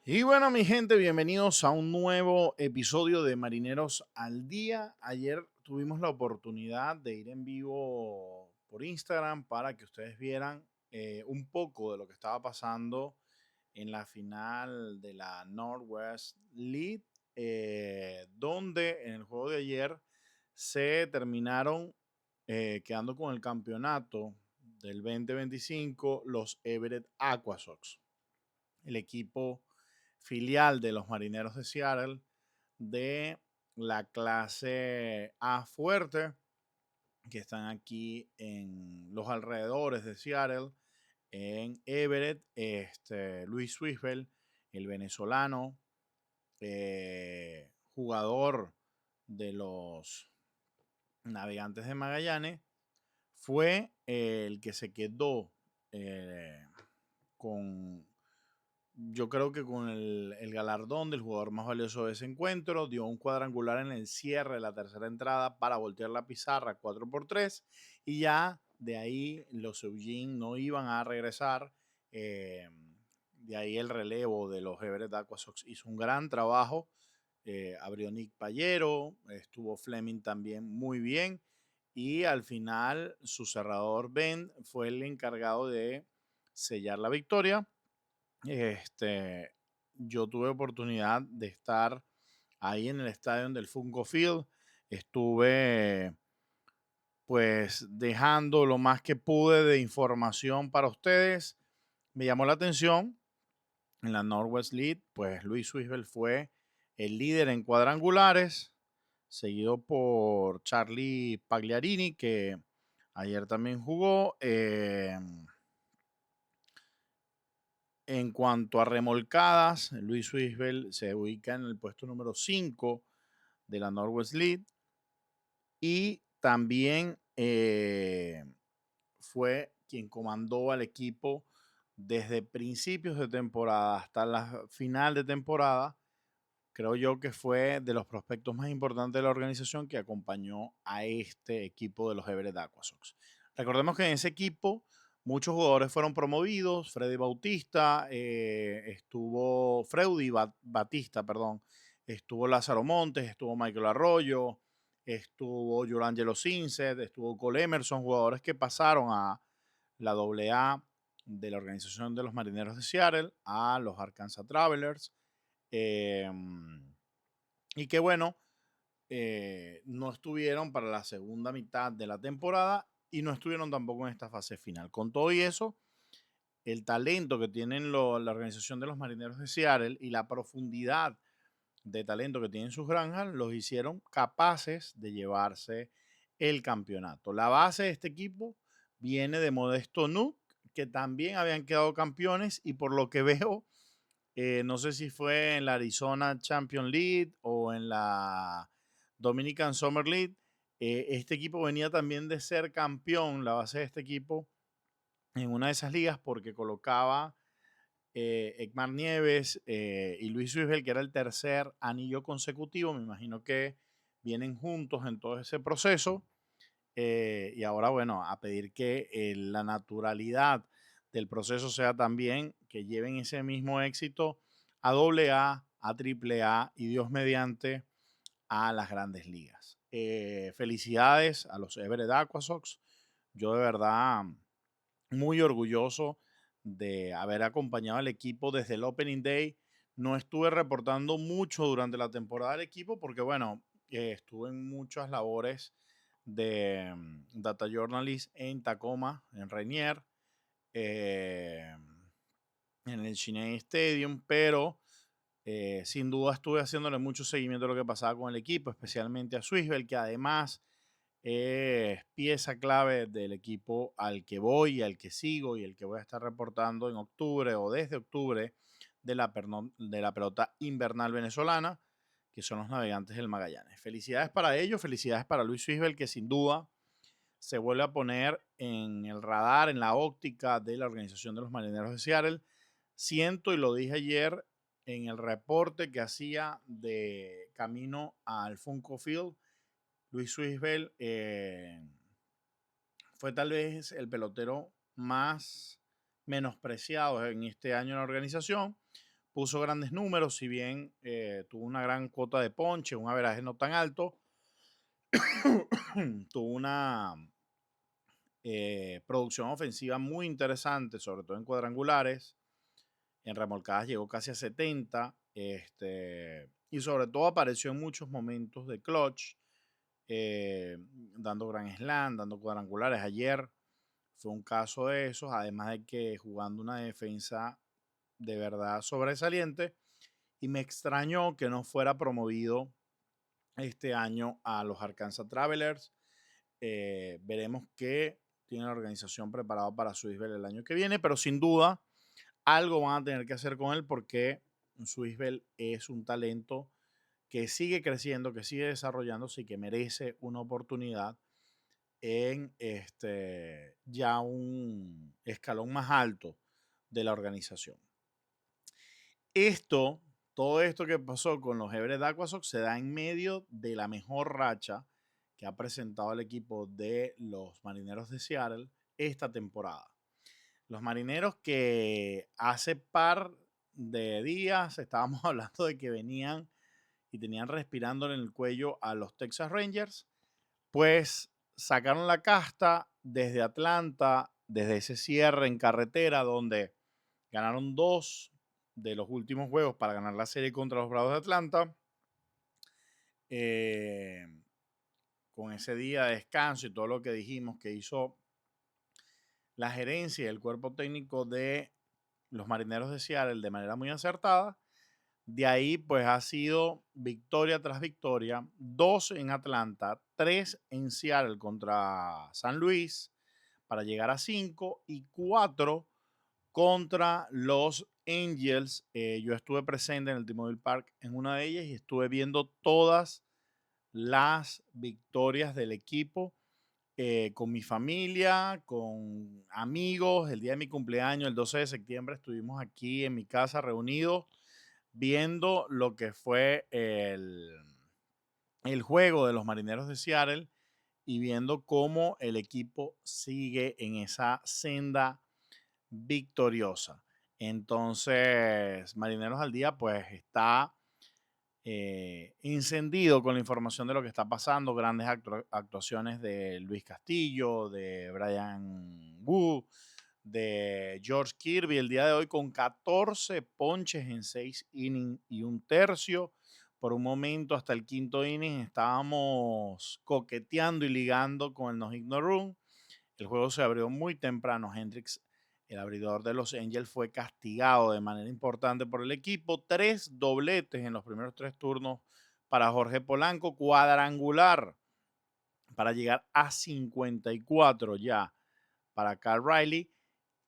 Y bueno, mi gente, bienvenidos a un nuevo episodio de Marineros al Día. Ayer tuvimos la oportunidad de ir en vivo por Instagram para que ustedes vieran un poco de lo que estaba pasando en la final de la Northwest League, donde en el juego de ayer se terminaron quedando con el campeonato del 2025 los Everett Aquasox, el equipo filial de los Marineros de Seattle de la clase A fuerte, que están aquí en los alrededores de Seattle, en Everett. Luis Swissveld, el venezolano, jugador de los Navegantes de Magallanes, fue el que se quedó eh, con, yo creo que con el galardón del jugador más valioso de ese encuentro. Dio un cuadrangular en el cierre de la tercera entrada para voltear la pizarra 4-3, y ya de ahí los Eugene no iban a regresar. De ahí el relevo de los Everett Aquasox hizo un gran trabajo. Abrió Nick Payero, estuvo Fleming también muy bien, y al final su cerrador Ben fue el encargado de sellar la victoria. este, yo tuve oportunidad de estar ahí en el estadio del Funko Field. Estuve pues dejando lo más que pude de información para ustedes. Me llamó la atención en la Northwest League, pues Luis Swissveld fue el líder en cuadrangulares, seguido por Charlie Pagliarini, que ayer también jugó. En cuanto a remolcadas, Luis Swissveld se ubica en el puesto número 5 de la Northwest League, y también fue quien comandó al equipo desde principios de temporada hasta la final de temporada. Creo yo que fue de los prospectos más importantes de la organización que acompañó a este equipo de los Everett Aquasox. Recordemos que en ese equipo muchos jugadores fueron promovidos. Freddy Bautista, estuvo Freddy Batista, perdón, estuvo Lázaro Montes, estuvo Michael Arroyo, estuvo Jurangelo Sinset, estuvo Cole Emerson, jugadores que pasaron a la AA de la organización de los Marineros de Seattle a los Arkansas Travelers. Eh, y que bueno, no estuvieron para la segunda mitad de la temporada y no estuvieron tampoco en esta fase final. Con todo y eso, el talento que tienen la organización de los Marineros de Seattle y la profundidad de talento que tienen sus granjas los hicieron capaces de llevarse el campeonato. La base de este equipo viene de Modesto Nuke, que también habían quedado campeones, y por lo que veo, no sé si fue en la Arizona Champion League o en la Dominican Summer League. Este equipo venía también de ser campeón, la base de este equipo, en una de esas ligas, porque colocaba Ekmar Nieves y Luis Swissveld, que era el tercer anillo consecutivo. Me imagino que vienen juntos en todo ese proceso. Y ahora, bueno, a pedir que la naturalidad del proceso sea también que lleven ese mismo éxito a AA, a AAA y Dios mediante a las grandes ligas. Felicidades a los Everett Aquasox. Yo de verdad muy orgulloso de haber acompañado al equipo desde el Opening Day. No estuve reportando mucho durante la temporada del equipo porque, bueno, estuve en muchas labores de Data Journalist en Tacoma, en Rainier, eh, en el Chiney Stadium, pero sin duda estuve haciéndole mucho seguimiento a lo que pasaba con el equipo, especialmente a Swissveld, que además es pieza clave del equipo al que voy y al que sigo y el que voy a estar reportando en octubre o desde octubre de la pelota invernal venezolana, que son los Navegantes del Magallanes. Felicidades para ellos, felicidades para Luis Swissveld, que sin duda se vuelve a poner en el radar, en la óptica de la organización de los Marineros de Seattle. Siento, y lo dije ayer en el reporte que hacía de camino al Funko Field, Luis Swissveld fue tal vez el pelotero más menospreciado en este año en la organización, puso grandes números, si bien tuvo una gran cuota de ponche, un averaje no tan alto, tuvo una producción ofensiva muy interesante, sobre todo en cuadrangulares. En remolcadas llegó casi a 70. Y sobre todo apareció en muchos momentos de clutch, dando gran slam, dando cuadrangulares. Ayer fue un caso de esos, además de que jugando una defensa de verdad sobresaliente. Y me extrañó que no fuera promovido este año a los Arkansas Travelers. Veremos qué tiene la organización preparado para Swissvale el año que viene, pero sin duda algo van a tener que hacer con él porque Swissvale es un talento que sigue creciendo, que sigue desarrollándose y que merece una oportunidad en ya un escalón más alto de la organización. Todo esto que pasó con los Everett Aquasox se da en medio de la mejor racha que ha presentado el equipo de los Marineros de Seattle esta temporada. Los Marineros que hace par de días estábamos hablando de que venían y tenían respirándole en el cuello a los Texas Rangers, pues sacaron la casta desde Atlanta, desde ese cierre en carretera donde ganaron 2 de los últimos juegos para ganar la serie contra los Bravos de Atlanta. Con ese día de descanso y todo lo que dijimos que hizo la gerencia y el cuerpo técnico de los Marineros de Seattle de manera muy acertada. De ahí pues ha sido victoria tras victoria, 2 en Atlanta, 3 en Seattle contra San Luis para llegar a 5 y 4 contra los Angels. Yo estuve presente en el T-Mobile Park en una de ellas y estuve viendo todas las victorias del equipo con mi familia, con amigos. El día de mi cumpleaños, el 12 de septiembre, estuvimos aquí en mi casa reunidos viendo lo que fue el juego de los Marineros de Seattle y viendo cómo el equipo sigue en esa senda victoriosa. Entonces, Marineros al Día pues está encendido con la información de lo que está pasando, grandes actuaciones de Luis Castillo, de Brian Wu, de George Kirby el día de hoy con 14 ponches en 6 innings y un tercio. Por un momento, hasta el quinto inning, estábamos coqueteando y ligando con el no-hit no run. El juego se abrió muy temprano. Hendricks, el abridor de los Angels, fue castigado de manera importante por el equipo. 3 dobletes en los primeros 3 turnos para Jorge Polanco, cuadrangular para llegar a 54 ya para Cal Riley,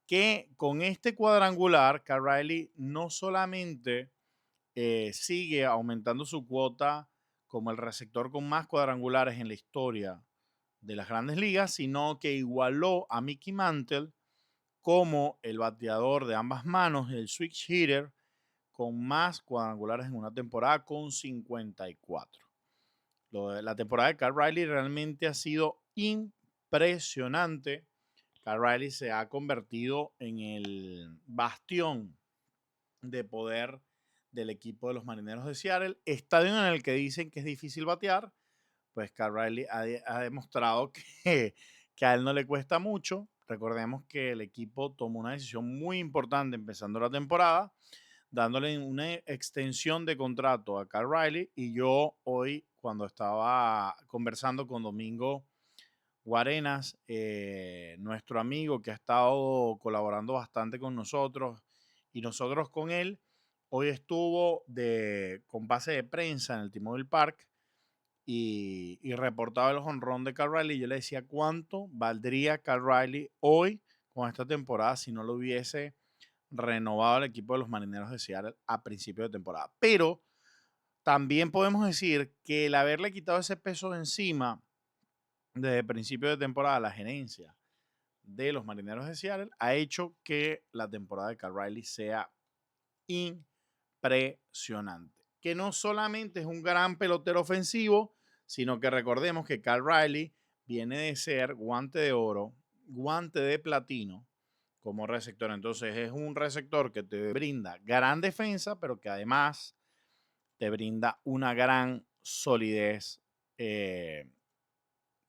que con este cuadrangular, Cal Riley no solamente sigue aumentando su cuota como el receptor con más cuadrangulares en la historia de las grandes ligas, sino que igualó a Mickey Mantle como el bateador de ambas manos, el switch hitter, con más cuadrangulares en una temporada con 54. La temporada de Cal Riley realmente ha sido impresionante. Cal Riley se ha convertido en el bastión de poder del equipo de los Marineros de Seattle. Estadio en el que dicen que es difícil batear, pues Cal Riley ha demostrado que a él no le cuesta mucho. Recordemos que el equipo tomó una decisión muy importante empezando la temporada, dándole una extensión de contrato a Cal Riley. Y yo hoy, cuando estaba conversando con Domingo Guarenas, nuestro amigo que ha estado colaborando bastante con nosotros y nosotros con él, hoy estuvo con pase de prensa en el T-Mobile Park y reportaba el jonrón de Cal Riley. Yo le decía cuánto valdría Cal Riley hoy con esta temporada si no lo hubiese renovado el equipo de los Marineros de Seattle a principio de temporada. Pero también podemos decir que el haberle quitado ese peso de encima desde principio de temporada a la gerencia de los Marineros de Seattle ha hecho que la temporada de Cal Riley sea impresionante. Que no solamente es un gran pelotero ofensivo, sino que recordemos que Cal Riley viene de ser guante de oro, guante de platino como receptor. Entonces es un receptor que te brinda gran defensa, pero que además te brinda una gran solidez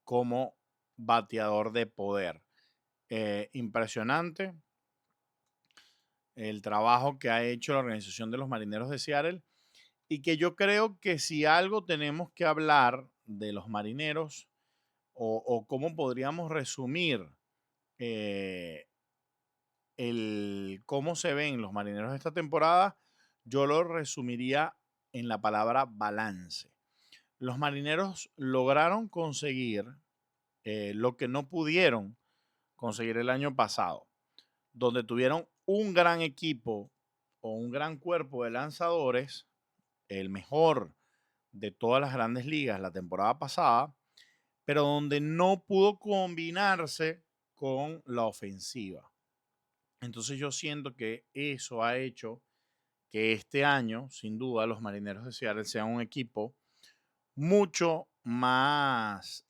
como bateador de poder. Impresionante el trabajo que ha hecho la organización de los Marineros de Seattle y que yo creo que si algo tenemos que hablar de los Marineros o cómo podríamos resumir eh, el cómo se ven los Marineros de esta temporada, yo lo resumiría en la palabra balance. Los Marineros lograron conseguir lo que no pudieron conseguir el año pasado, donde tuvieron un gran equipo o un gran cuerpo de lanzadores, el mejor de todas las grandes ligas la temporada pasada, pero donde no pudo combinarse con la ofensiva. Entonces yo siento que eso ha hecho que este año, sin duda, los Marineros de Seattle sean un equipo mucho más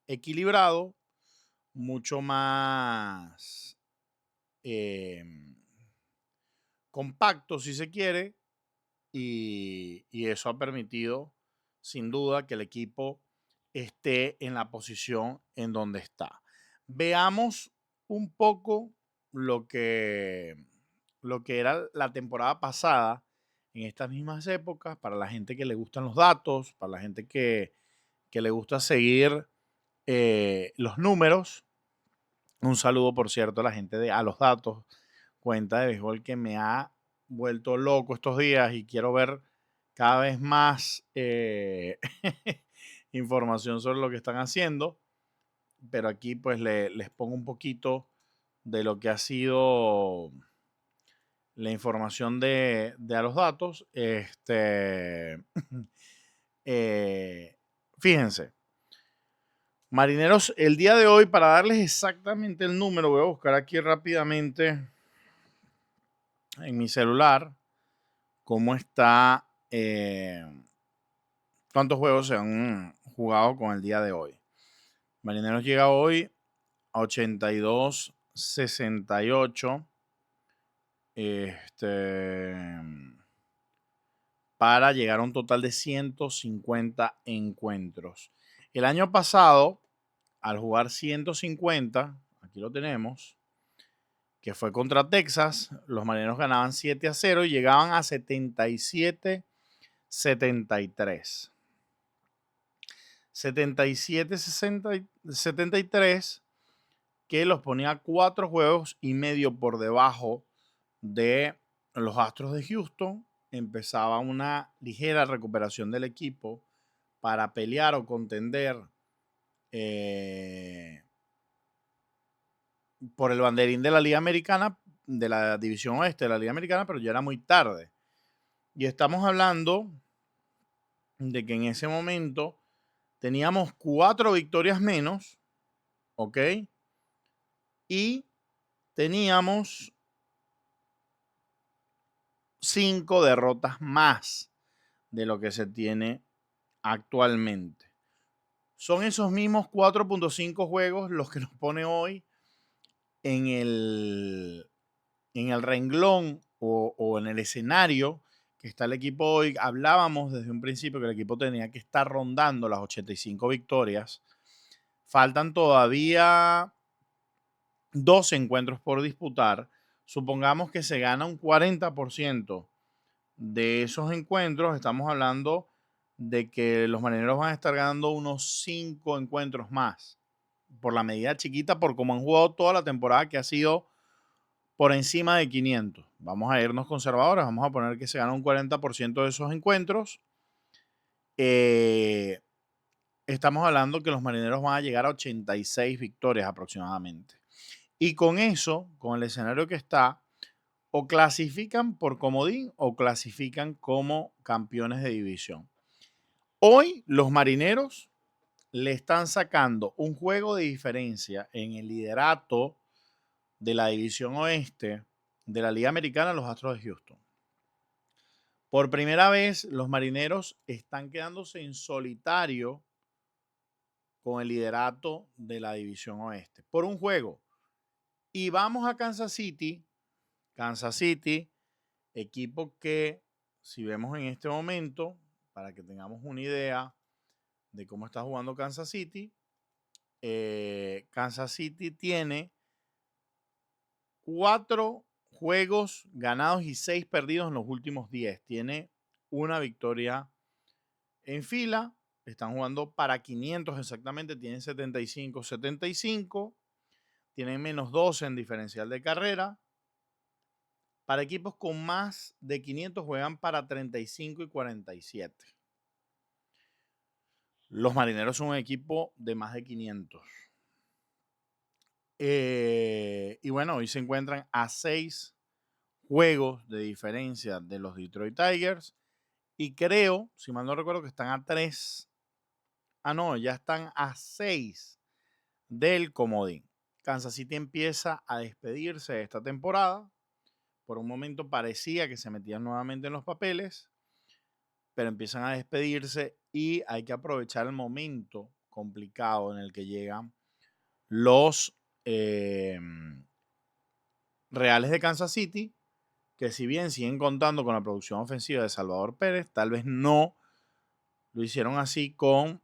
equilibrado, mucho más eh, compacto, si se quiere, y eso ha permitido, sin duda, que el equipo esté en la posición en donde está. Veamos un poco lo que, lo que era la temporada pasada en estas mismas épocas, para la gente que le gustan los datos, para la gente que le gusta seguir los números. Un saludo, por cierto, a la gente de A los Datos, cuenta de béisbol que me ha vuelto loco estos días y quiero ver cada vez más información sobre lo que están haciendo. Pero aquí pues les pongo un poquito de lo que ha sido la información de A los Datos. Fíjense, Marineros, el día de hoy, para darles exactamente el número, voy a buscar aquí rápidamente en mi celular cómo está, cuántos juegos se han jugado con el día de hoy. Marineros llega hoy a 82-68 para llegar a un total de 150 encuentros. El año pasado, al jugar 150, aquí lo tenemos, que fue contra Texas, los Marineros ganaban 7-0 y llegaban a 77-73. 77-73, que los ponía 4 juegos y medio por debajo de los Astros de Houston. Empezaba una ligera recuperación del equipo para pelear o contender por el banderín de la Liga Americana, de la División Oeste de la Liga Americana, pero ya era muy tarde. Y estamos hablando de que en ese momento teníamos 4 victorias menos, ¿ok? Y teníamos 5 derrotas más de lo que se tiene actualmente. Son esos mismos 4.5 juegos los que nos pone hoy en el renglón o en el escenario que está el equipo hoy. Hablábamos desde un principio que el equipo tenía que estar rondando las 85 victorias. Faltan todavía 12 encuentros por disputar. Supongamos que se gana un 40% de esos encuentros. Estamos hablando de que los Marineros van a estar ganando unos 5 encuentros más. Por la medida chiquita, por cómo han jugado toda la temporada, que ha sido por encima de 500. Vamos a irnos conservadores, vamos a poner que se gana un 40% de esos encuentros. Estamos hablando que los Marineros van a llegar a 86 victorias aproximadamente. Y con eso, con el escenario que está, o clasifican por comodín o clasifican como campeones de división. Hoy los Marineros le están sacando un juego de diferencia en el liderato de la división oeste de la Liga Americana a los Astros de Houston. Por primera vez, los Marineros están quedándose en solitario con el liderato de la división oeste por un juego. Y vamos a Kansas City. Kansas City, equipo que, si vemos en este momento, para que tengamos una idea de cómo está jugando Kansas City, Kansas City tiene 4 juegos ganados y 6 perdidos en los últimos 10. Tiene una victoria en fila. Están jugando para 500 exactamente. Tienen 75-75. Tienen menos 12 en diferencial de carrera. Para equipos con más de 500 juegan para 35 y 47. Los Marineros son un equipo de más de 500. Y bueno, hoy se encuentran a 6 juegos de diferencia de los Detroit Tigers. Y creo, si mal no recuerdo, que están a 3. No, ya están a 6 del comodín. Kansas City empieza a despedirse de esta temporada. Por un momento parecía que se metían nuevamente en los papeles, pero empiezan a despedirse y hay que aprovechar el momento complicado en el que llegan los Reales de Kansas City, que si bien siguen contando con la producción ofensiva de Salvador Pérez, tal vez no lo hicieron así con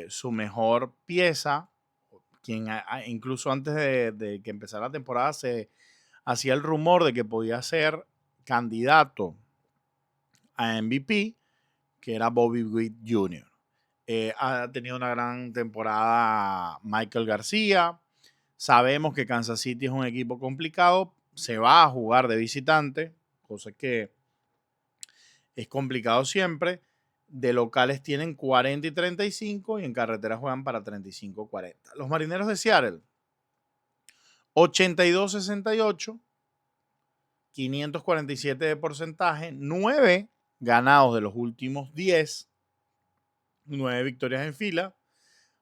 su mejor pieza, quien incluso antes de que empezara la temporada se hacía el rumor de que podía ser candidato a MVP, que era Bobby Witt Jr. Ha tenido una gran temporada Michael García. Sabemos que Kansas City es un equipo complicado. Se va a jugar de visitante, cosa que es complicado siempre. De locales tienen 40 y 35 y en carretera juegan para 35-40. Los Marineros de Seattle, 82-68, 547 de porcentaje, 9 ganados de los últimos 10, 9 victorias en fila,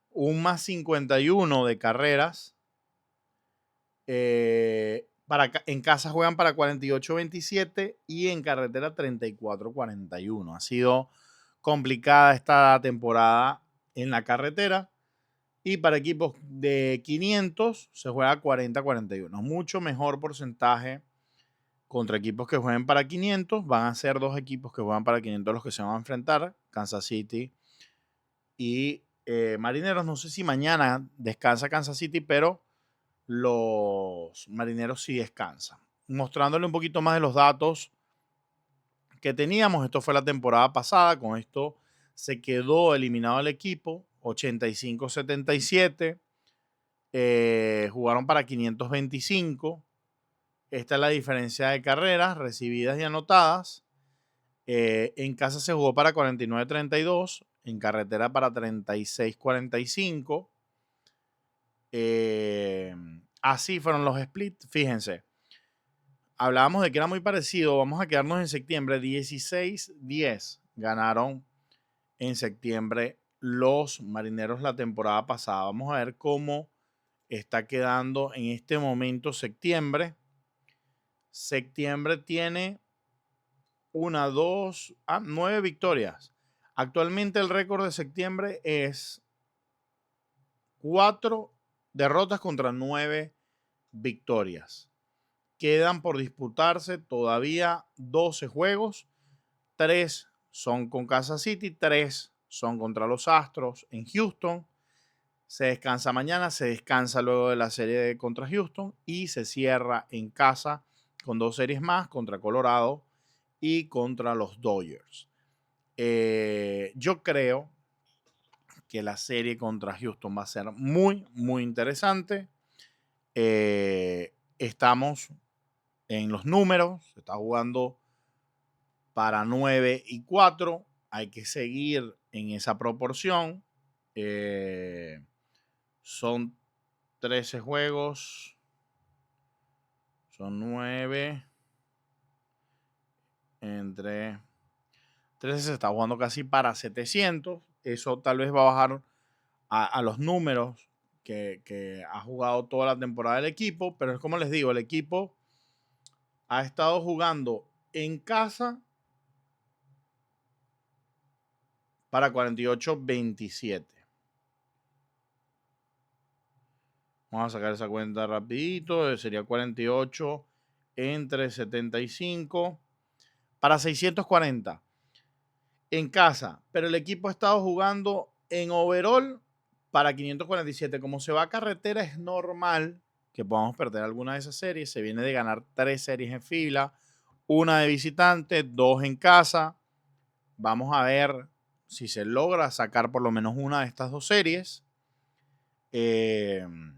un más 51 de carreras. En casa juegan para 48-27 y en carretera 34-41. Ha sido complicada esta temporada en la carretera. Y para equipos de 500 se juega 40-41. Mucho mejor porcentaje contra equipos que jueguen para 500. Van a ser 2 equipos que juegan para 500 los que se van a enfrentar. Kansas City y Marineros. No sé si mañana descansa Kansas City, pero los Marineros sí descansan. Mostrándole un poquito más de los datos que teníamos. Esto fue la temporada pasada. Con esto se quedó eliminado el equipo. 85-77. Jugaron para 525. Esta es la diferencia de carreras recibidas y anotadas. En casa se jugó para 49-32. En carretera para 36-45. Así fueron los splits. Fíjense. Hablábamos de que era muy parecido. Vamos a quedarnos en septiembre. 16-10 ganaron en septiembre los Marineros la temporada pasada. Vamos a ver cómo está quedando en este momento septiembre. Septiembre tiene 9 victorias. Actualmente el récord de septiembre es 4 derrotas contra 9 victorias. Quedan por disputarse todavía 12 juegos. 3 son con Kansas City, 3 son contra los Astros en Houston. Se descansa mañana, se descansa luego de la serie contra Houston y se cierra en casa con 2 series más contra Colorado y contra los Dodgers. Yo creo que la serie contra Houston va a ser muy, muy interesante. Estamos en los números, se está jugando para 9-4. Hay que seguir en esa proporción. Son 13 juegos. Son 9. Entre 13 se está jugando casi para 700. Eso tal vez va a bajar a los números que ha jugado toda la temporada el equipo. Pero es como les digo, el equipo ha estado jugando en casa para 48-27. Vamos a sacar esa cuenta rapidito. Sería 48 entre 75 para 640 en casa. Pero el equipo ha estado jugando en overall para 547. Como se va a carretera, es normal que podamos perder alguna de esas series. Se viene de ganar 3 series en fila, una de visitante, 2 en casa. Vamos a ver si se logra sacar por lo menos una de estas 2 series. Quien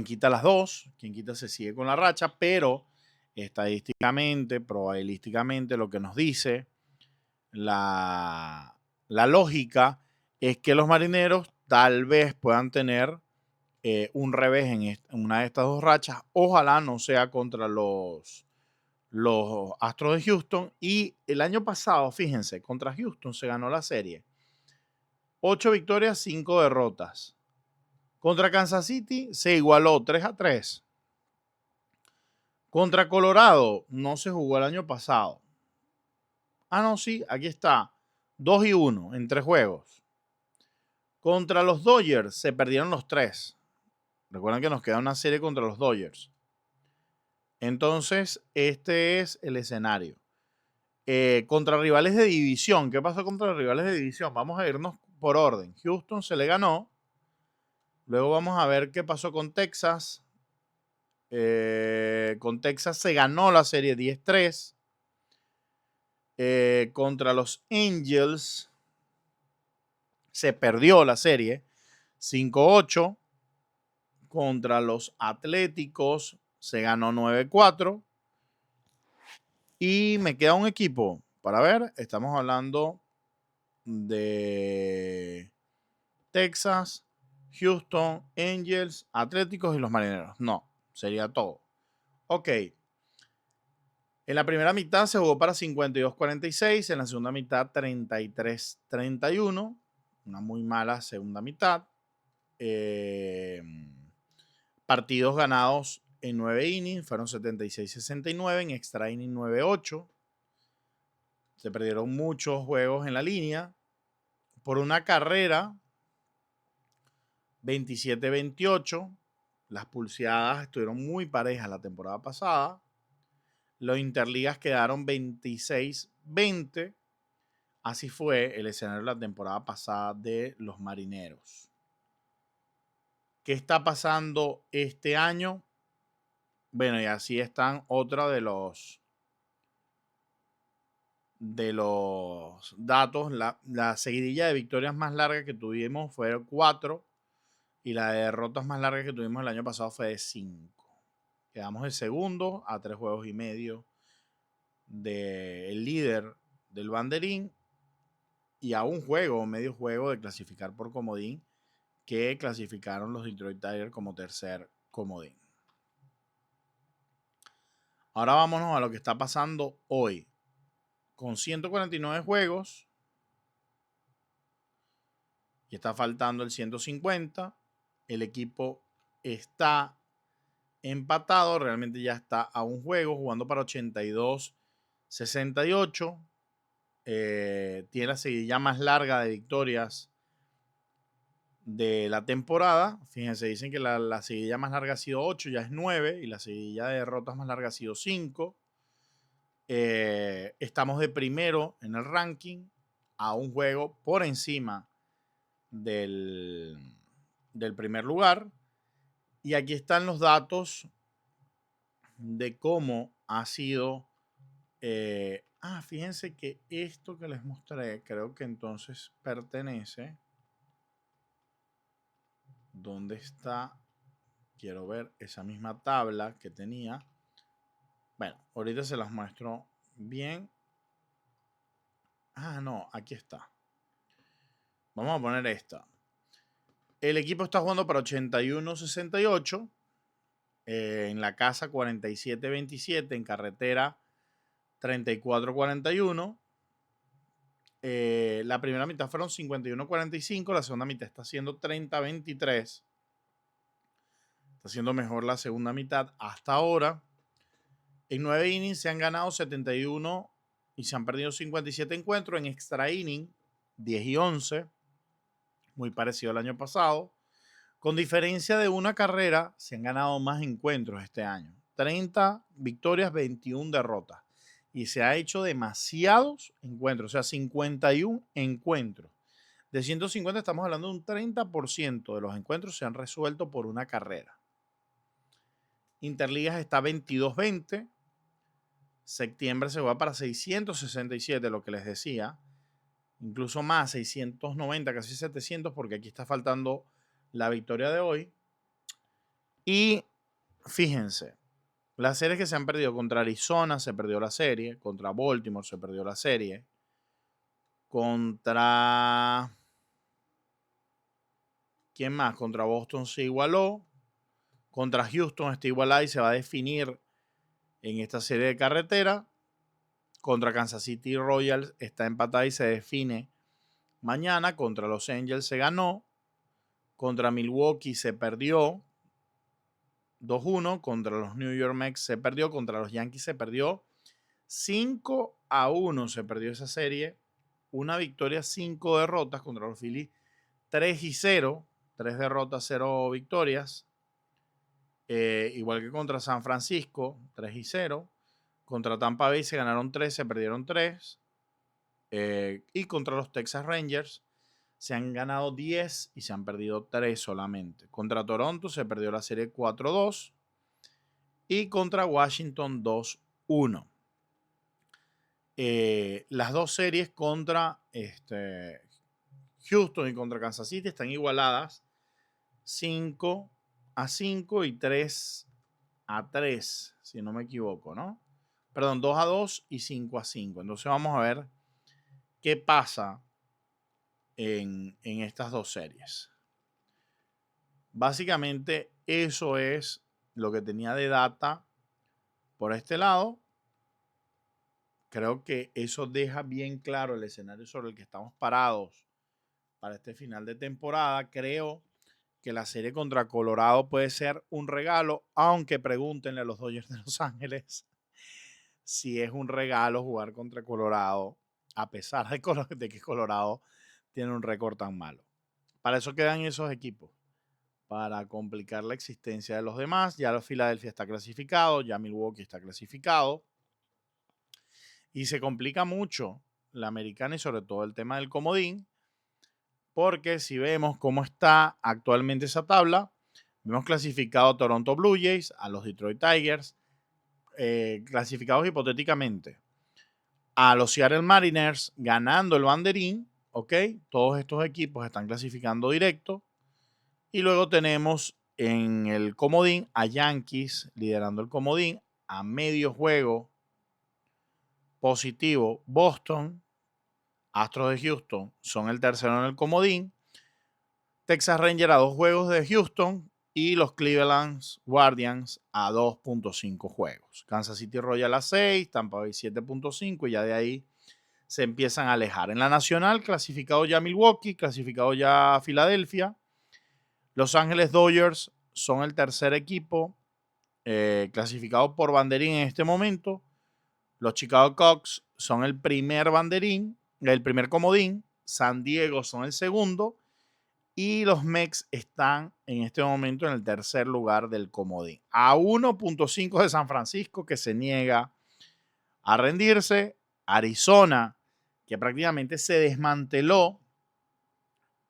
quita las 2, quien quita se sigue con la racha, pero estadísticamente, probabilísticamente, lo que nos dice la lógica es que los marineros tal vez puedan tener un revés en una de estas 2 rachas. Ojalá no sea contra los Astros de Houston. Y el año pasado, fíjense, contra Houston se ganó la serie. 8 victorias, 5 derrotas. Contra Kansas City se igualó 3-3. Contra Colorado no se jugó el año pasado. Ah, no, sí, aquí está. 2-1 en 3 juegos. Contra los Dodgers se perdieron los 3. Recuerden que nos queda una serie contra los Dodgers. Entonces, este es el escenario. Contra rivales de división. ¿Qué pasó contra los rivales de división? Vamos a irnos por orden. Houston se le ganó. Luego vamos a ver qué pasó con Texas. Con Texas se ganó la serie 10-3. Contra los Angels se perdió la serie 5-8. Contra los Atléticos se ganó 9-4. Y me queda un equipo para ver. Estamos hablando de Texas, Houston, Angels, Atléticos y los Marineros. No, sería todo. Ok. En la primera mitad se jugó para 52-46. En la segunda mitad 33-31. Una muy mala segunda mitad. Partidos ganados en 9 innings fueron 76-69. En extra inning 9-8. Se perdieron muchos juegos en la línea. Por una carrera 27-28. Las pulseadas estuvieron muy parejas la temporada pasada. Los interligas quedaron 26-20. Así fue el escenario de la temporada pasada de los Marineros. ¿Qué está pasando este año? Bueno, y así están otra de los datos. La seguidilla de victorias más larga que tuvimos fue 4 y la de derrotas más larga que tuvimos el año pasado fue de 5. Quedamos de segundo a 3 juegos y medio del líder del banderín y a un juego, medio juego de clasificar por comodín, que clasificaron los Detroit Tigers como tercer comodín. Ahora vámonos a lo que está pasando hoy. Con 149 juegos y está faltando el 150, el equipo está empatado, realmente ya está a un juego, jugando para 82-68. Tiene la seguidilla más larga de victorias de la temporada. Fíjense, dicen que la seguidilla más larga ha sido 8, ya es 9, y la seguidilla de derrotas más larga ha sido 5. Estamos de primero en el ranking, a un juego por encima del primer lugar. Y aquí están los datos de cómo ha sido. Fíjense que esto que les mostré, creo que entonces pertenece. ¿Dónde está? Quiero ver esa misma tabla que tenía. Bueno, ahorita se las muestro bien. No, aquí está. Vamos a poner esta. El equipo está jugando para 81-68. En la casa 47-27. En carretera 34-41. La primera mitad fueron 51-45. La segunda mitad está siendo 30-23. Está siendo mejor la segunda mitad hasta ahora. En 9 innings se han ganado 71 y se han perdido 57 encuentros. En extra inning 10-11. Muy parecido al año pasado. Con diferencia de una carrera, se han ganado más encuentros este año. 30 victorias, 21 derrotas. Y se ha hecho demasiados encuentros, o sea, 51 encuentros. De 150 estamos hablando de un 30% de los encuentros se han resuelto por una carrera. Interligas está 22-20. Septiembre se va para 667, lo que les decía. Incluso más, 690, casi 700, porque aquí está faltando la victoria de hoy. Y fíjense, las series que se han perdido contra Arizona se perdió la serie, contra Baltimore se perdió la serie, contra... ¿Quién más? Contra Boston se igualó, contra Houston está igualada y se va a definir en esta serie de carretera. Contra Kansas City Royals está empatada y se define mañana. Contra Los Angels se ganó. Contra Milwaukee se perdió 2-1. Contra los New York Mets se perdió. Contra los Yankees se perdió 5-1. Se perdió esa serie. Una victoria, 5 derrotas. Contra los Phillies 3-0. 3 derrotas, 0 victorias. Igual que contra San Francisco, 3-0. Contra Tampa Bay se ganaron 3, se perdieron 3. Y contra los Texas Rangers se han ganado 10 y se han perdido 3 solamente. Contra Toronto se perdió la serie 4-2 y contra Washington 2-1. Las dos series contra Houston y contra Kansas City están igualadas 5-5 y 3-3, si no me equivoco, ¿no? Perdón, 2-2 y 5-5. Entonces vamos a ver qué pasa en estas dos series. Básicamente eso es lo que tenía de data por este lado. Creo que eso deja bien claro el escenario sobre el que estamos parados para este final de temporada. Creo que la serie contra Colorado puede ser un regalo, aunque pregúntenle a los Dodgers de Los Ángeles si es un regalo jugar contra Colorado, a pesar de que Colorado tiene un récord tan malo. Para eso quedan esos equipos, para complicar la existencia de los demás. Ya Filadelfia está clasificado, ya Milwaukee está clasificado. Y se complica mucho la americana y sobre todo el tema del comodín, porque si vemos cómo está actualmente esa tabla, vemos clasificado a Toronto Blue Jays, a los Detroit Tigers, clasificados hipotéticamente a los Seattle Mariners ganando el banderín, ¿ok? Todos estos equipos están clasificando directo. Y luego tenemos en el comodín a Yankees liderando el comodín a medio juego positivo Boston, Astros de Houston son el tercero en el comodín, Texas Rangers a 2 juegos de Houston y los Cleveland Guardians a 2.5 juegos. Kansas City Royals a 6, Tampa Bay 7.5 y ya de ahí se empiezan a alejar. En la nacional, clasificado ya Milwaukee, clasificado ya Filadelfia. Los Ángeles Dodgers son el tercer equipo clasificado por banderín en este momento. Los Chicago Cubs son el primer banderín, el primer comodín. San Diego son el segundo. Y los Mets están en este momento en el tercer lugar del comodín. A 1.5 de San Francisco, que se niega a rendirse. Arizona, que prácticamente se desmanteló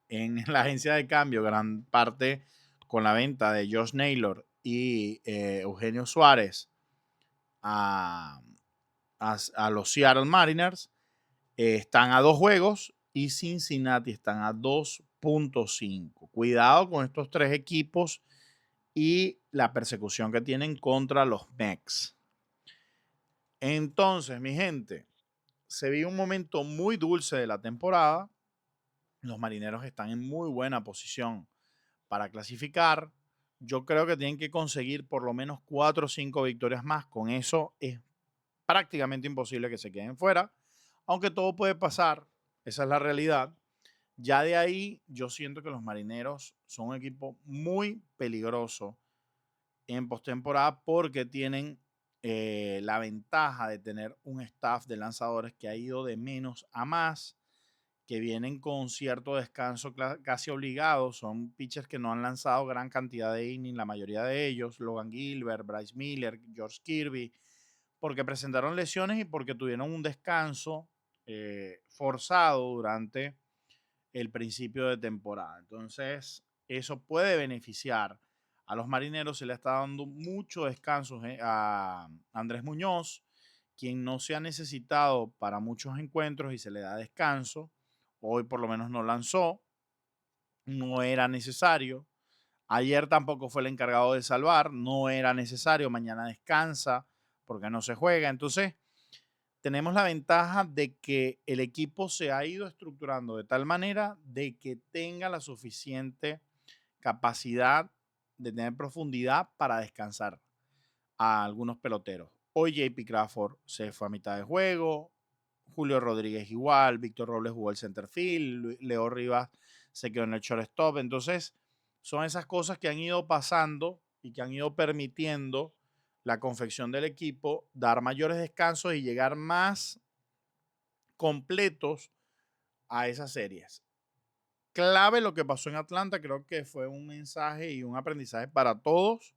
en la agencia de cambio, gran parte con la venta de Josh Naylor y Eugenio Suárez a los Seattle Mariners. Están a 2 juegos y Cincinnati están a 2.5. Cuidado con estos 3 equipos y la persecución que tienen contra los Mets. Entonces, mi gente, se vive un momento muy dulce de la temporada. Los marineros están en muy buena posición para clasificar. Yo creo que tienen que conseguir por lo menos 4 o 5 victorias más. Con eso es prácticamente imposible que se queden fuera, aunque todo puede pasar. Esa es la realidad. Ya de ahí yo siento que los marineros son un equipo muy peligroso en postemporada porque tienen la ventaja de tener un staff de lanzadores que ha ido de menos a más que vienen con cierto descanso casi obligado. Son pitchers que no han lanzado gran cantidad de innings, la mayoría de ellos, Logan Gilbert, Bryce Miller, George Kirby, porque presentaron lesiones y porque tuvieron un descanso forzado durante el principio de temporada. Entonces, eso puede beneficiar a los marineros. Se le está dando mucho descanso a Andrés Muñoz, quien no se ha necesitado para muchos encuentros y se le da descanso. Hoy por lo menos no lanzó, no era necesario. Ayer tampoco fue el encargado de salvar, no era necesario. Mañana descansa porque no se juega. Entonces, tenemos la ventaja de que el equipo se ha ido estructurando de tal manera de que tenga la suficiente capacidad de tener profundidad para descansar a algunos peloteros. Hoy JP Crawford se fue a mitad de juego, Julio Rodríguez igual, Víctor Robles jugó el center field, Leo Rivas se quedó en el shortstop. Entonces, son esas cosas que han ido pasando y que han ido permitiendo la confección del equipo, dar mayores descansos y llegar más completos a esas series. Clave lo que pasó en Atlanta, creo que fue un mensaje y un aprendizaje para todos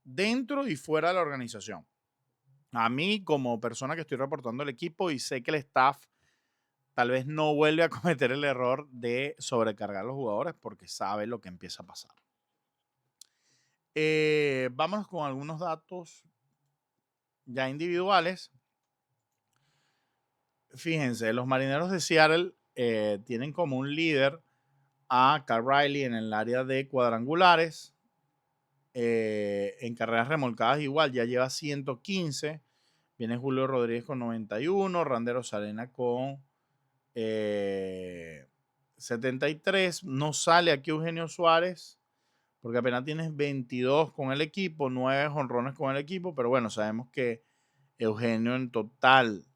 dentro y fuera de la organización. A mí, como persona que estoy reportando el equipo y sé que el staff tal vez no vuelve a cometer el error de sobrecargar a los jugadores porque sabe lo que empieza a pasar. Vámonos con algunos datos ya individuales. Fíjense, los Marineros de Seattle tienen como un líder a Cal Riley en el área de cuadrangulares. En carreras remolcadas igual, ya lleva 115. Viene Julio Rodríguez con 91, Randy Arozarena con 73. No sale aquí Eugenio Suárez porque apenas tienes 22 con el equipo, 9 jonrones con el equipo, pero bueno, sabemos que Eugenio en total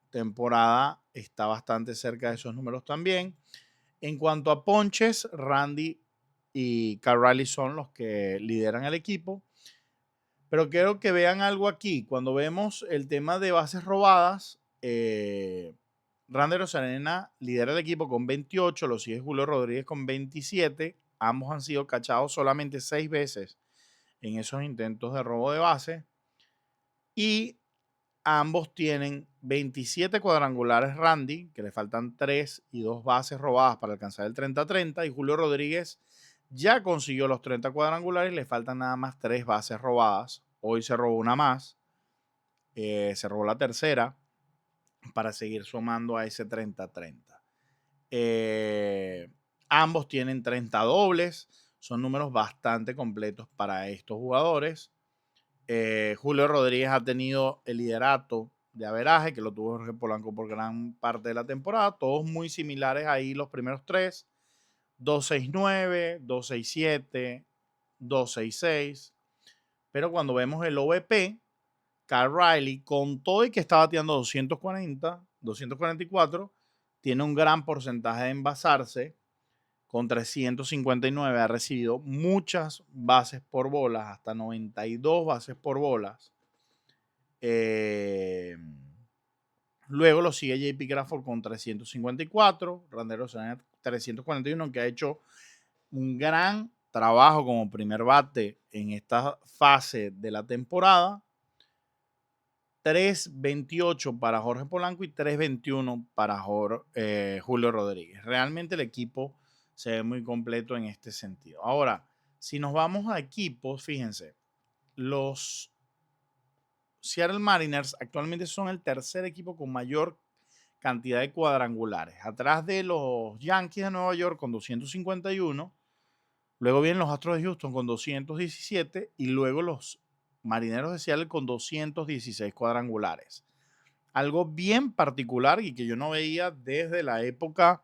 temporada está bastante cerca de esos números también. En cuanto a ponches, Randy y Cal Riley son los que lideran el equipo. Pero quiero que vean algo aquí. Cuando vemos el tema de bases robadas, Randy Arozarena lidera el equipo con 28, lo sigue Julio Rodríguez con 27. Ambos han sido cachados solamente 6 veces en esos intentos de robo de base. Y ambos tienen 27 cuadrangulares Randy, que le faltan 3 y 2 bases robadas para alcanzar el 30-30. Y Julio Rodríguez ya consiguió los 30 cuadrangulares, le faltan nada más 3 bases robadas. Hoy se robó una más, se robó la tercera para seguir sumando a ese 30-30. Ambos tienen 30 dobles, son números bastante completos para estos jugadores. Julio Rodríguez ha tenido el liderato de averaje, que lo tuvo Jorge Polanco por gran parte de la temporada, todos muy similares ahí los primeros tres, 269, 267, 266, pero cuando vemos el OVP, Cal Riley, con todo y que está bateando 240, 244, tiene un gran porcentaje de envasarse, con 359 ha recibido muchas bases por bolas, hasta 92 bases por bolas. Luego lo sigue JP Crawford con 354, Randy Arozarena 341, que ha hecho un gran trabajo como primer bate en esta fase de la temporada. 3.28 para Jorge Polanco y 3.21 para Julio Rodríguez. Realmente el equipo se ve muy completo en este sentido. Ahora, si nos vamos a equipos, fíjense, los Seattle Mariners actualmente son el tercer equipo con mayor cantidad de cuadrangulares. Atrás de los Yankees de Nueva York con 251. Luego vienen los Astros de Houston con 217 y luego los Marineros de Seattle con 216 cuadrangulares. Algo bien particular y que yo no veía desde la época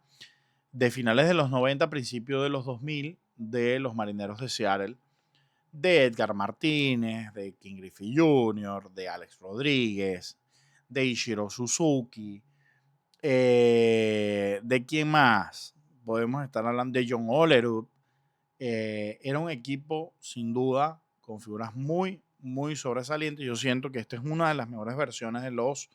de finales de los 90, principios de los 2000, de los Marineros de Seattle, de Edgar Martínez, de King Griffey Jr., de Alex Rodríguez, de Ichiro Suzuki, ¿de quién más? Podemos estar hablando de John Olerud. Era un equipo sin duda con figuras muy, muy sobresalientes. Yo siento que esta es una de las mejores versiones de los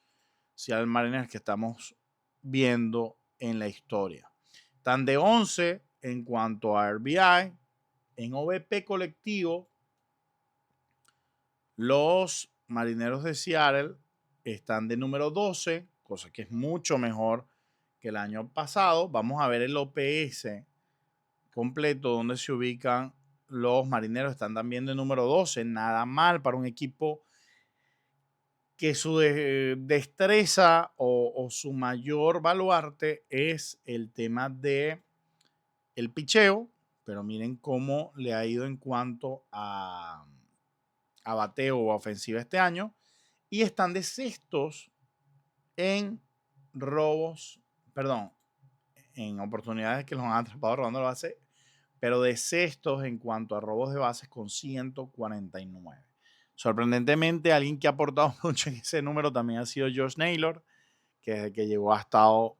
Seattle Mariners que estamos viendo en la historia. Están de 11 en cuanto a RBI. En OVP colectivo, los Marineros de Seattle están de número 12, cosa que es mucho mejor que el año pasado. Vamos a ver el OPS completo donde se ubican los Marineros. Están también de número 12, nada mal para un equipo que su destreza o su mayor baluarte es el tema de el picheo, pero miren cómo le ha ido en cuanto a bateo o ofensiva este año, y están de sextos en robos, perdón, en oportunidades que los han atrapado robando la base, pero de sextos en cuanto a robos de bases con 149. Sorprendentemente, alguien que ha aportado mucho en ese número también ha sido Josh Naylor, que desde que llegó ha estado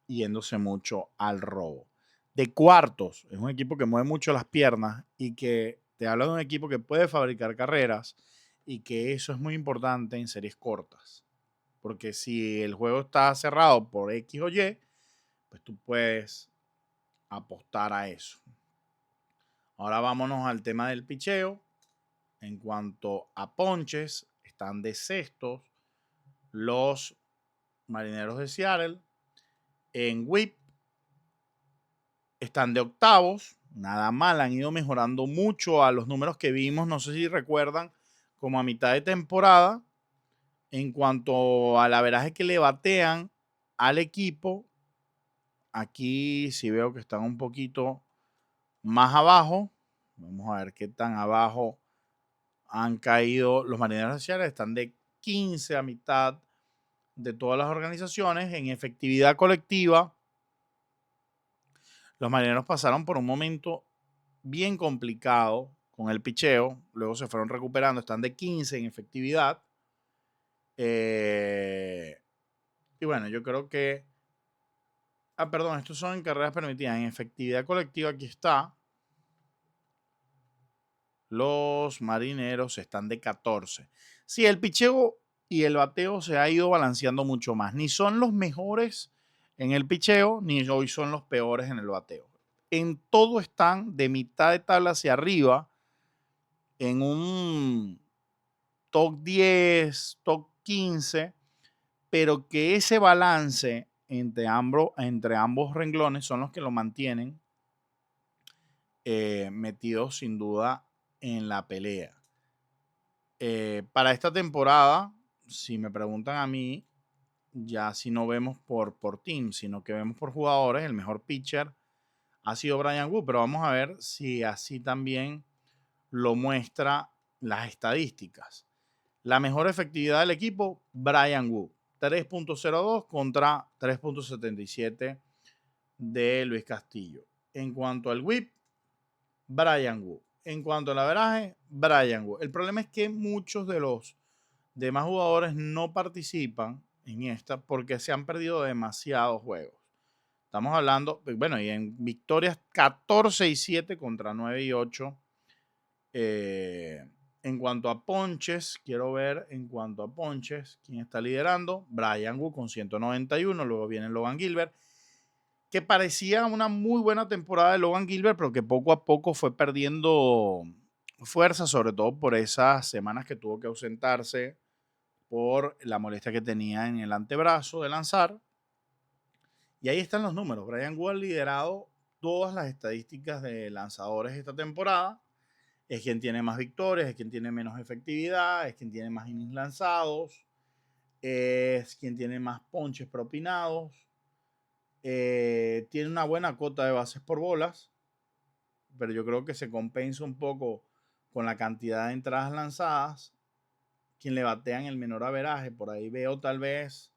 yéndose mucho al robo. De cuartos, es un equipo que mueve mucho las piernas y que te habla de un equipo que puede fabricar carreras y que eso es muy importante en series cortas. Porque si el juego está cerrado por X o Y, pues tú puedes apostar a eso. Ahora vámonos al tema del picheo. En cuanto a ponches, están de sextos los Marineros de Seattle. En whip están de octavos, nada mal, han ido mejorando mucho a los números que vimos, no sé si recuerdan, como a mitad de temporada. En cuanto al averaje que le batean al equipo, aquí sí veo que están un poquito más abajo. Vamos a ver qué tan abajo han caído los Marineros de Seattle. Están de 15 a mitad de todas las organizaciones. En efectividad colectiva, los Marineros pasaron por un momento bien complicado con el picheo. Luego se fueron recuperando. Están de 15 en efectividad. Y bueno, yo creo que... perdón, estos son en carreras permitidas. En efectividad colectiva aquí está. Los Marineros están de 14. Sí, el picheo y el bateo se ha ido balanceando mucho más. Ni son los mejores en el picheo, ni hoy son los peores en el bateo. En todo están de mitad de tabla hacia arriba en un top 10, top 15, pero que ese balance entre ambos renglones son los que lo mantienen metido sin duda en la pelea. Para esta temporada, si me preguntan a mí, ya si no vemos por team, sino que vemos por jugadores, el mejor pitcher ha sido Bryan Woo, pero vamos a ver si así también lo muestra las estadísticas. La mejor efectividad del equipo, Bryan Woo, 3.02 contra 3.77 de Luis Castillo. En cuanto al whip, Bryan Woo. En cuanto al averaje, Bryan Woo. El problema es que muchos de los demás jugadores no participan en esta porque se han perdido demasiados juegos. Estamos hablando, bueno, y en victorias 14 y 7 contra 9 y 8. En cuanto a ponches, quiero ver en cuanto a ponches, quién está liderando. Bryan Woo con 191, luego viene Logan Gilbert, que parecía una muy buena temporada de Logan Gilbert, pero que poco a poco fue perdiendo fuerza, sobre todo por esas semanas que tuvo que ausentarse por la molestia que tenía en el antebrazo de lanzar. Y ahí están los números. Bryan Woo ha liderado todas las estadísticas de lanzadores esta temporada. Es quien tiene más victorias, es quien tiene menos efectividad, es quien tiene más innings lanzados, es quien tiene más ponches propinados, tiene una buena cuota de bases por bolas, pero yo creo que se compensa un poco con la cantidad de entradas lanzadas. Quien le batean el menor averaje, por ahí veo tal vez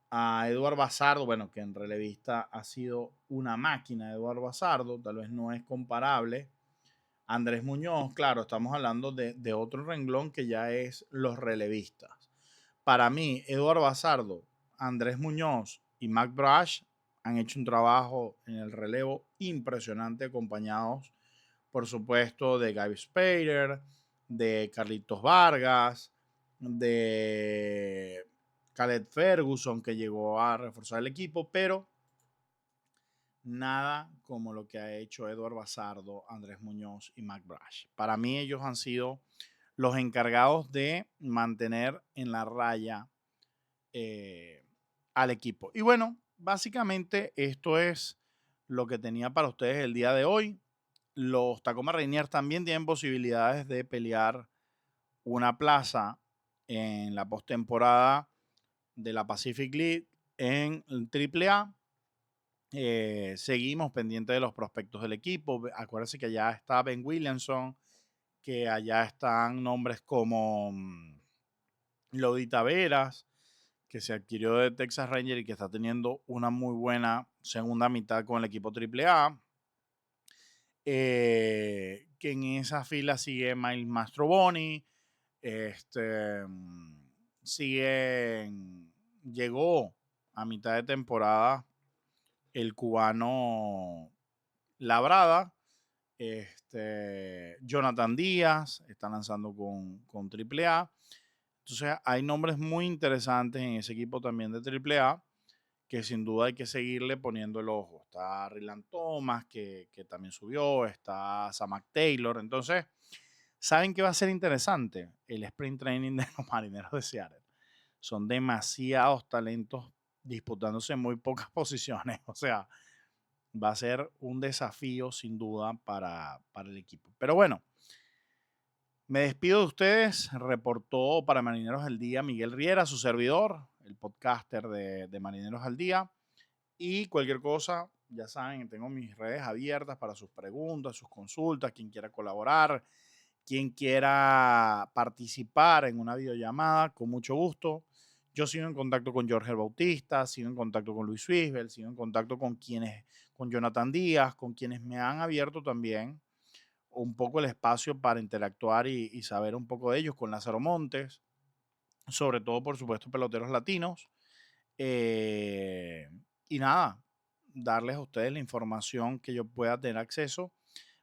a Eduard Bazardo, bueno, que en relevista ha sido una máquina Eduard Bazardo, tal vez no es comparable. Andrés Muñoz, claro, estamos hablando de otro renglón que ya es los relevistas. Para mí, Eduard Bazardo, Andrés Muñoz y Mac Brash han hecho un trabajo en el relevo impresionante, acompañados, por supuesto, de Gaby Spader, de Carlitos Vargas, de Caleb Ferguson, que llegó a reforzar el equipo, pero nada como lo que ha hecho Eduard Bazardo, Andrés Muñoz y Mac Brash. Para mí ellos han sido los encargados de mantener en la raya al equipo. Y bueno, básicamente esto es lo que tenía para ustedes el día de hoy. Los Tacoma Rainiers también tienen posibilidades de pelear una plaza en la postemporada de la Pacific League en el AAA. Seguimos pendientes de los prospectos del equipo. Acuérdense que allá está Ben Williamson, que allá están nombres como Lodi Taveras, que se adquirió de Texas Ranger y que está teniendo una muy buena segunda mitad con el equipo AAA. Que en esa fila sigue Miles Mastroboni. Llegó a mitad de temporada el cubano Labrada. Jonathan Díaz está lanzando con AAA. Entonces hay nombres muy interesantes en ese equipo también de AAA que sin duda hay que seguirle poniendo el ojo. Está Ryland Thomas, que también subió, está Samak Taylor. Entonces, ¿saben qué va a ser interesante? El sprint training de los Marineros de Seattle. Son demasiados talentos disputándose en muy pocas posiciones. O sea, va a ser un desafío sin duda para el equipo. Pero bueno, me despido de ustedes. Reportó para Marineros al Día Miguel Riera, su servidor, el podcaster de Marineros al Día. Y cualquier cosa, ya saben, tengo mis redes abiertas para sus preguntas, sus consultas, quien quiera colaborar, quien quiera participar en una videollamada, con mucho gusto. Yo sigo en contacto con Jorge Bautista, sigo en contacto con Luis Suisbel, sigo en contacto con Jonathan Díaz, con quienes me han abierto también un poco el espacio para interactuar y saber un poco de ellos, con Lázaro Montes, sobre todo, por supuesto, peloteros latinos. Y nada, darles a ustedes la información que yo pueda tener acceso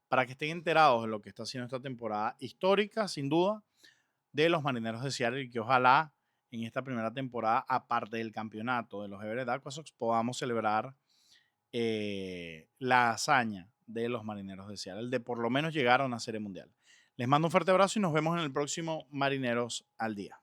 para que estén enterados de lo que está haciendo esta temporada histórica, sin duda, de los Marineros de Seattle, y que ojalá en esta primera temporada, aparte del campeonato de los Everett Aquasox, podamos celebrar la hazaña de los Marineros de Seattle, de por lo menos llegar a una serie mundial. Les mando un fuerte abrazo y nos vemos en el próximo Marineros al Día.